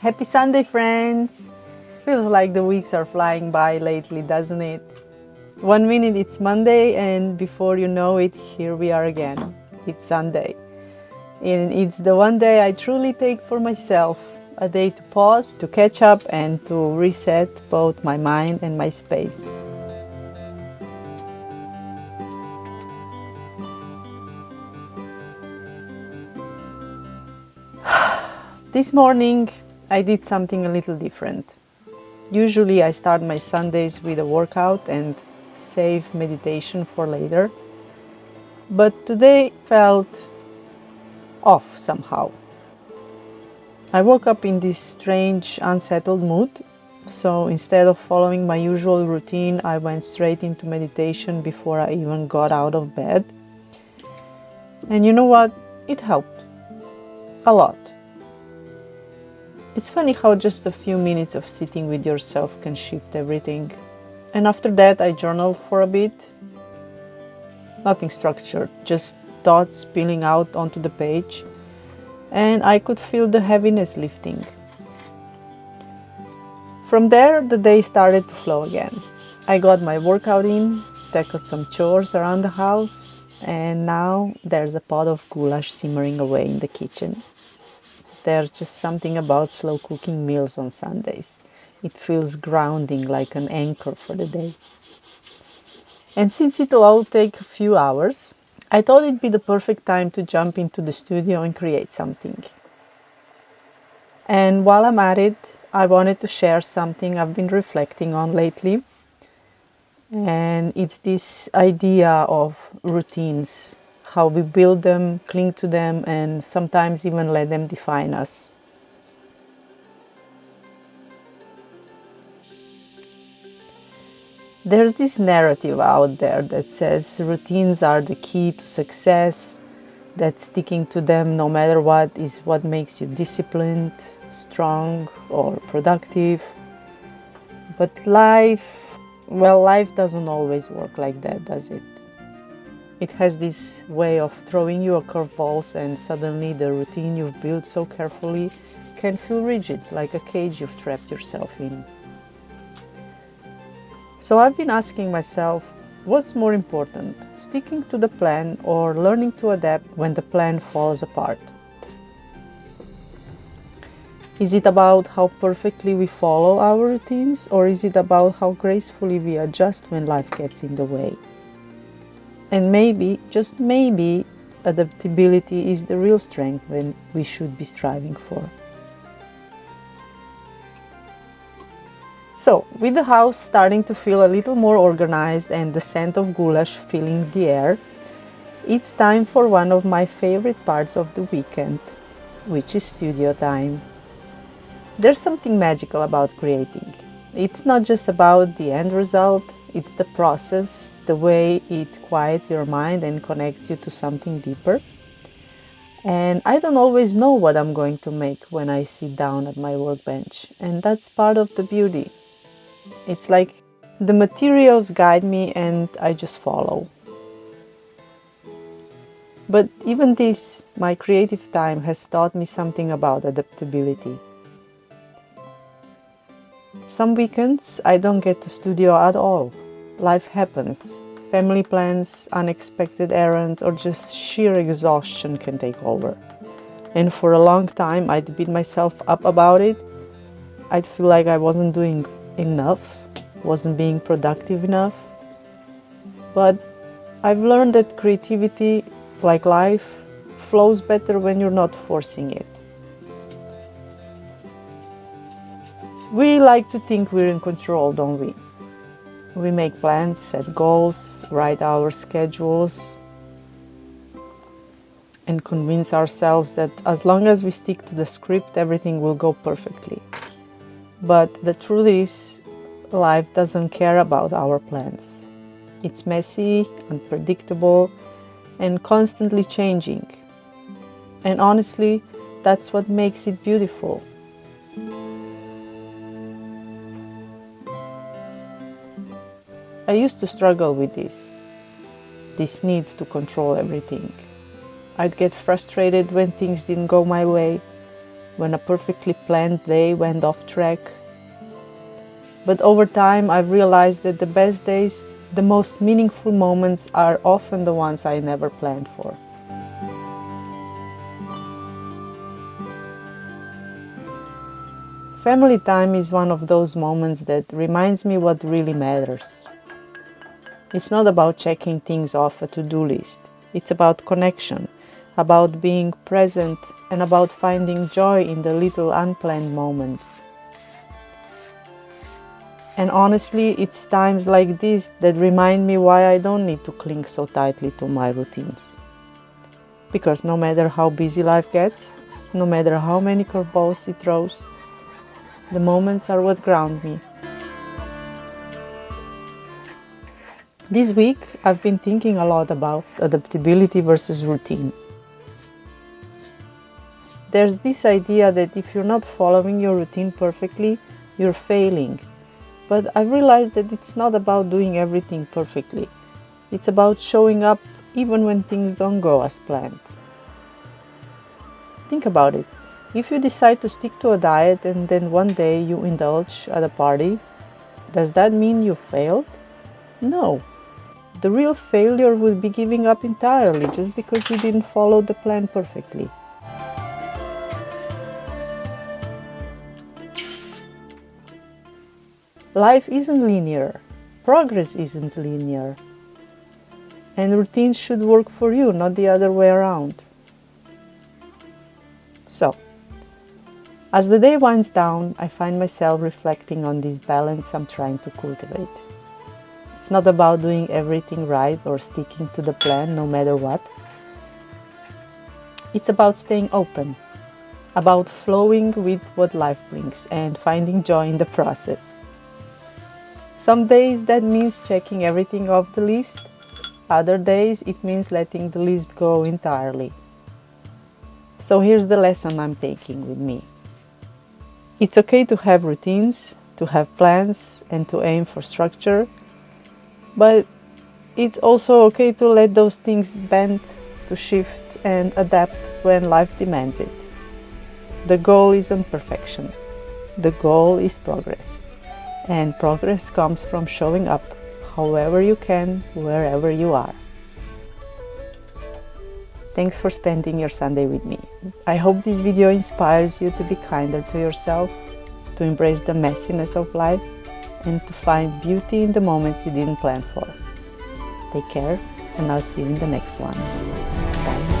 Happy Sunday, friends! Feels like the weeks are flying by lately, doesn't it? 1 minute it's Monday, and before you know it, here we are again. It's Sunday. And it's the one day I truly take for myself. A day to pause, to catch up, and to reset both my mind and my space. This morning, I did something a little different. Usually I start my Sundays with a workout and save meditation for later. But today felt off somehow. I woke up in this strange, unsettled mood. So instead of following my usual routine, I went straight into meditation before I even got out of bed. And you know what? It helped. A lot. It's funny how just a few minutes of sitting with yourself can shift everything. And after that, I journaled for a bit. Nothing structured, just thoughts spilling out onto the page. And I could feel the heaviness lifting. From there, the day started to flow again. I got my workout in, tackled some chores around the house, and now there's a pot of goulash simmering away in the kitchen. There's just something about slow cooking meals on Sundays. It feels grounding, like an anchor for the day. And since it'll all take a few hours, I thought it'd be the perfect time to jump into the studio and create something. And while I'm at it, I wanted to share something I've been reflecting on lately. And it's this idea of routines. How we build them, cling to them, and sometimes even let them define us. There's this narrative out there that says routines are the key to success, that sticking to them no matter what is what makes you disciplined, strong, or productive. But life doesn't always work like that, does it? It has this way of throwing you a curveballs, and suddenly the routine you've built so carefully can feel rigid, like a cage you've trapped yourself in. So I've been asking myself, what's more important, sticking to the plan or learning to adapt when the plan falls apart? Is it about how perfectly we follow our routines, or is it about how gracefully we adjust when life gets in the way? And maybe, just maybe, adaptability is the real strength when we should be striving for. So, with the house starting to feel a little more organized and the scent of goulash filling the air, it's time for one of my favorite parts of the weekend, which is studio time. There's something magical about creating. It's not just about the end result, it's the process, the way it quiets your mind and connects you to something deeper. And I don't always know what I'm going to make when I sit down at my workbench, and that's part of the beauty. It's like the materials guide me and I just follow. But even this, my creative time, has taught me something about adaptability. Some weekends I don't get to studio at all. Life happens. Family plans, unexpected errands, or just sheer exhaustion can take over. And for a long time I'd beat myself up about it. I'd feel like I wasn't doing enough, wasn't being productive enough. But I've learned that creativity, like life, flows better when you're not forcing it. We like to think we're in control, don't we? We make plans, set goals, write our schedules, and convince ourselves that as long as we stick to the script, everything will go perfectly. But the truth is, life doesn't care about our plans. It's messy, unpredictable, and constantly changing. And honestly, that's what makes it beautiful. I used to struggle with this need to control everything. I'd get frustrated when things didn't go my way. when a perfectly planned day went off track. But over time, I've realized that the best days, the most meaningful moments, are often the ones I never planned for. Family time is one of those moments that reminds me what really matters. It's not about checking things off a to-do list. It's about connection, about being present, and about finding joy in the little unplanned moments. And honestly, it's times like this that remind me why I don't need to cling so tightly to my routines. Because no matter how busy life gets, no matter how many curveballs it throws, the moments are what ground me. This week, I've been thinking a lot about adaptability versus routine. There's this idea that if you're not following your routine perfectly, you're failing. But I've realized that it's not about doing everything perfectly. It's about showing up even when things don't go as planned. Think about it. If you decide to stick to a diet and then one day you indulge at a party, does that mean you failed? No. The real failure would be giving up entirely just because you didn't follow the plan perfectly. Life isn't linear. Progress isn't linear. And routines should work for you, not the other way around. So, as the day winds down, I find myself reflecting on this balance I'm trying to cultivate. It's not about doing everything right or sticking to the plan no matter what. It's about staying open, about flowing with what life brings and finding joy in the process. Some days that means checking everything off the list. Other days it means letting the list go entirely. So here's the lesson I'm taking with me. It's okay to have routines, to have plans, and to aim for structure, but it's also okay to let those things bend, to shift and adapt when life demands it. The goal isn't perfection. The goal is progress. And progress comes from showing up however you can, wherever you are. Thanks for spending your Sunday with me. I hope this video inspires you to be kinder to yourself, to embrace the messiness of life, and to find beauty in the moments you didn't plan for. Take care, and I'll see you in the next one. Bye.